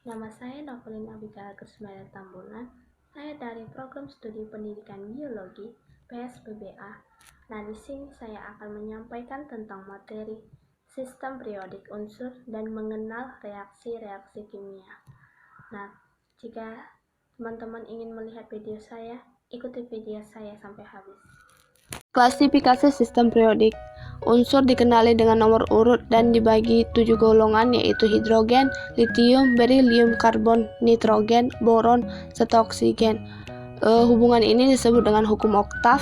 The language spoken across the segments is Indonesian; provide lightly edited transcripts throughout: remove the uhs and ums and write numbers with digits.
Nama saya Novelin Abika Kusmaya Tambunan. Saya dari Program Studi Pendidikan Biologi PSBBA. Nah, di sini saya akan menyampaikan tentang materi sistem periodik unsur dan mengenal reaksi-reaksi kimia. Nah, jika teman-teman ingin melihat video saya, ikuti video saya sampai habis. Klasifikasi sistem periodik. Unsur dikenali dengan nomor urut dan dibagi 7 golongan, yaitu hidrogen, litium, berilium, karbon, nitrogen, boron, serta oksigen. Hubungan ini disebut dengan hukum oktav.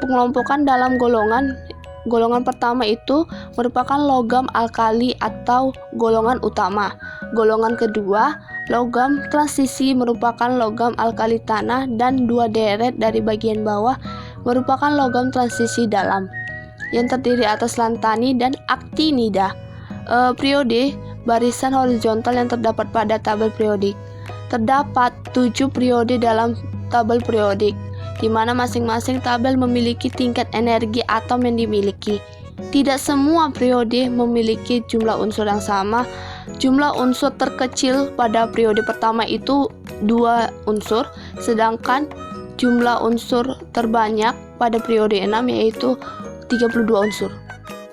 Pengelompokan dalam golongan pertama itu merupakan logam alkali atau golongan utama. Golongan kedua, logam transisi, merupakan logam alkali tanah, dan dua deret dari bagian bawah merupakan logam transisi dalam yang terdiri atas lantani dan aktinida. Periode barisan horizontal yang terdapat pada tabel periodik. Terdapat 7 periode dalam tabel periodik, di mana masing-masing tabel memiliki tingkat energi atom yang dimiliki. Tidak semua periode memiliki jumlah unsur yang sama. Jumlah unsur terkecil pada periode pertama itu 2 unsur, sedangkan jumlah unsur terbanyak pada periode 6 yaitu 32 unsur.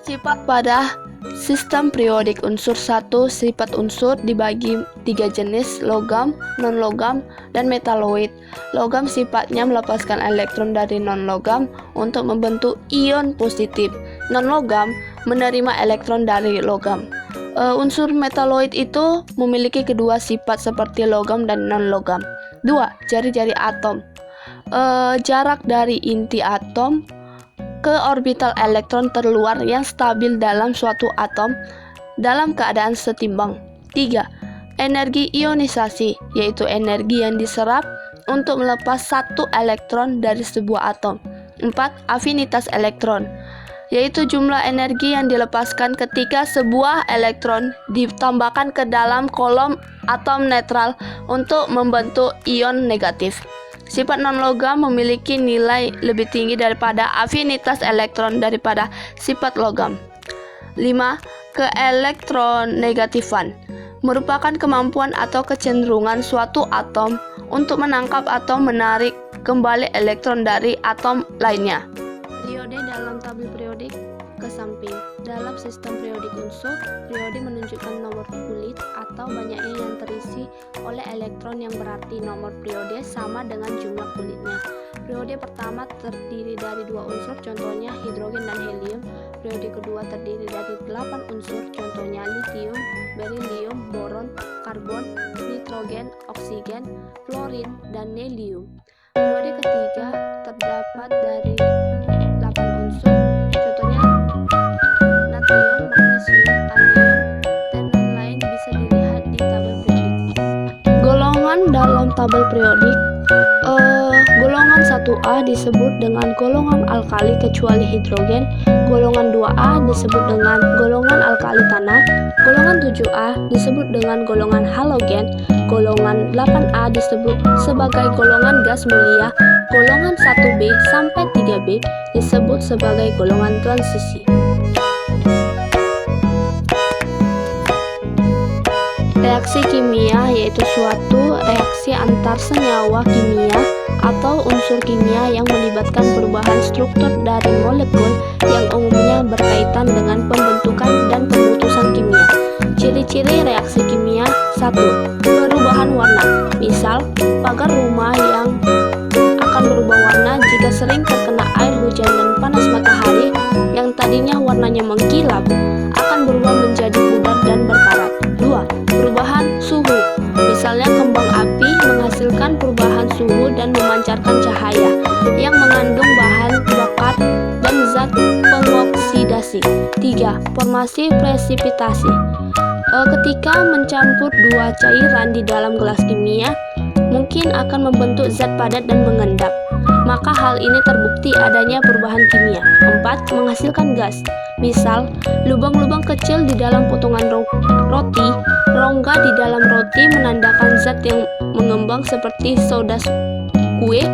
Sifat pada sistem periodik unsur 1. Sifat unsur dibagi 3 jenis: logam, non-logam, dan metaloid. Logam sifatnya melepaskan elektron dari non-logam untuk membentuk ion positif. Non-logam menerima elektron dari logam. Unsur metaloid itu memiliki kedua sifat seperti logam dan non-logam. 2. Jari-jari atom. Jarak dari inti atom ke orbital elektron terluar yang stabil dalam suatu atom dalam keadaan setimbang. 3. Energi ionisasi, yaitu energi yang diserap untuk melepas satu elektron dari sebuah atom. 4. Afinitas elektron, yaitu jumlah energi yang dilepaskan ketika sebuah elektron ditambahkan ke dalam kolom atom netral untuk membentuk ion negatif. Sifat non-logam memiliki nilai lebih tinggi daripada afinitas elektron daripada sifat logam. 5. Keelektronegatifan merupakan kemampuan atau kecenderungan suatu atom untuk menangkap atau menarik kembali elektron dari atom lainnya. Periode dalam tabel periodik ke samping. Dalam sistem periodik unsur, periode menunjukkan nomor kulit atau banyaknya yang terisi oleh elektron, yang berarti nomor periode sama dengan jumlah kulitnya. Periode pertama terdiri dari 2 unsur, contohnya hidrogen dan helium. Periode kedua terdiri dari 8 unsur, contohnya litium, berilium, boron, karbon, nitrogen, oksigen, fluorin, dan helium. Periode ketiga terdapat dari 8 unsur, contohnya natrium, magnesium, kalium, dan lain-lain bisa dilihat di tabel periodik. Golongan dalam tabel periodik. Golongan 1A disebut dengan golongan alkali kecuali hidrogen. Golongan 2A disebut dengan golongan alkali tanah. Golongan 7A disebut dengan golongan halogen. Golongan 8A disebut sebagai golongan gas mulia. Golongan 1B sampai 3B disebut sebagai golongan transisi. Reaksi kimia yaitu suatu reaksi antar senyawa kimia atau unsur kimia yang melibatkan perubahan struktur dari molekul yang umumnya berkaitan dengan pembentukan dan pemutusan kimia. Ciri-ciri reaksi kimia. 1. Perubahan warna. Misal, pagar rumah yang akan berubah warna jika sering terkena air hujan dan panas matahari yang tadinya warnanya mengkilap akan berubah menjadi pudar dan berkarat. 2. Perubahan suhu. Misalnya kembang api menghasilkan perubahan suhu dan memancarkan cahaya yang mengandung bahan bakar dan zat pengoksidasi. 3. Formasi presipitasi. Ketika mencampur dua cairan di dalam gelas kimia, mungkin akan membentuk zat padat dan mengendap. Maka hal ini terbukti adanya perubahan kimia. 4. Menghasilkan gas. Misal, lubang-lubang kecil di dalam potongan roti, rongga di dalam roti menandakan zat yang mengembang seperti soda kue,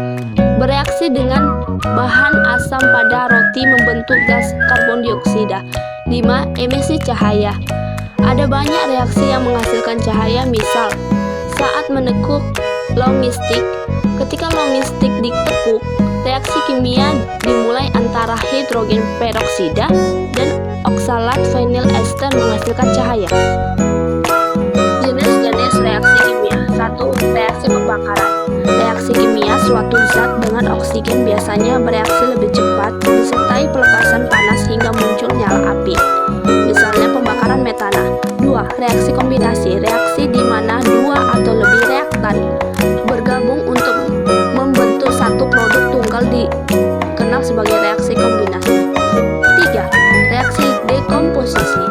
bereaksi dengan bahan asam pada roti membentuk gas karbon dioksida. 5. Emisi cahaya. Ada banyak reaksi yang menghasilkan cahaya, misal Saat menekuk logistik, ketika logistik ditekuk, reaksi kimia dimulai antara hidrogen peroksida dan oksalat vinyl ester menghasilkan cahaya. Jenis-jenis reaksi kimia. 1. Reaksi pembakaran. Reaksi kimia suatu zat dengan oksigen biasanya bereaksi lebih cepat disertai pelepasan panas hingga muncul nyala api. Misalnya pembakaran metana. 2. Reaksi kombinasi. Reaksi di mana dua atau lebih reaktan bergabung untuk membentuk satu produk tunggal dikenal sebagai reaksi kombinasi. 3. Reaksi dekomposisi.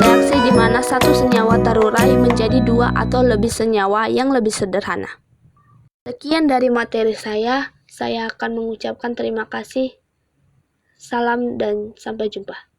Reaksi di mana satu senyawa terurai menjadi dua atau lebih senyawa yang lebih sederhana. Sekian dari materi saya akan mengucapkan terima kasih. Salam dan sampai jumpa.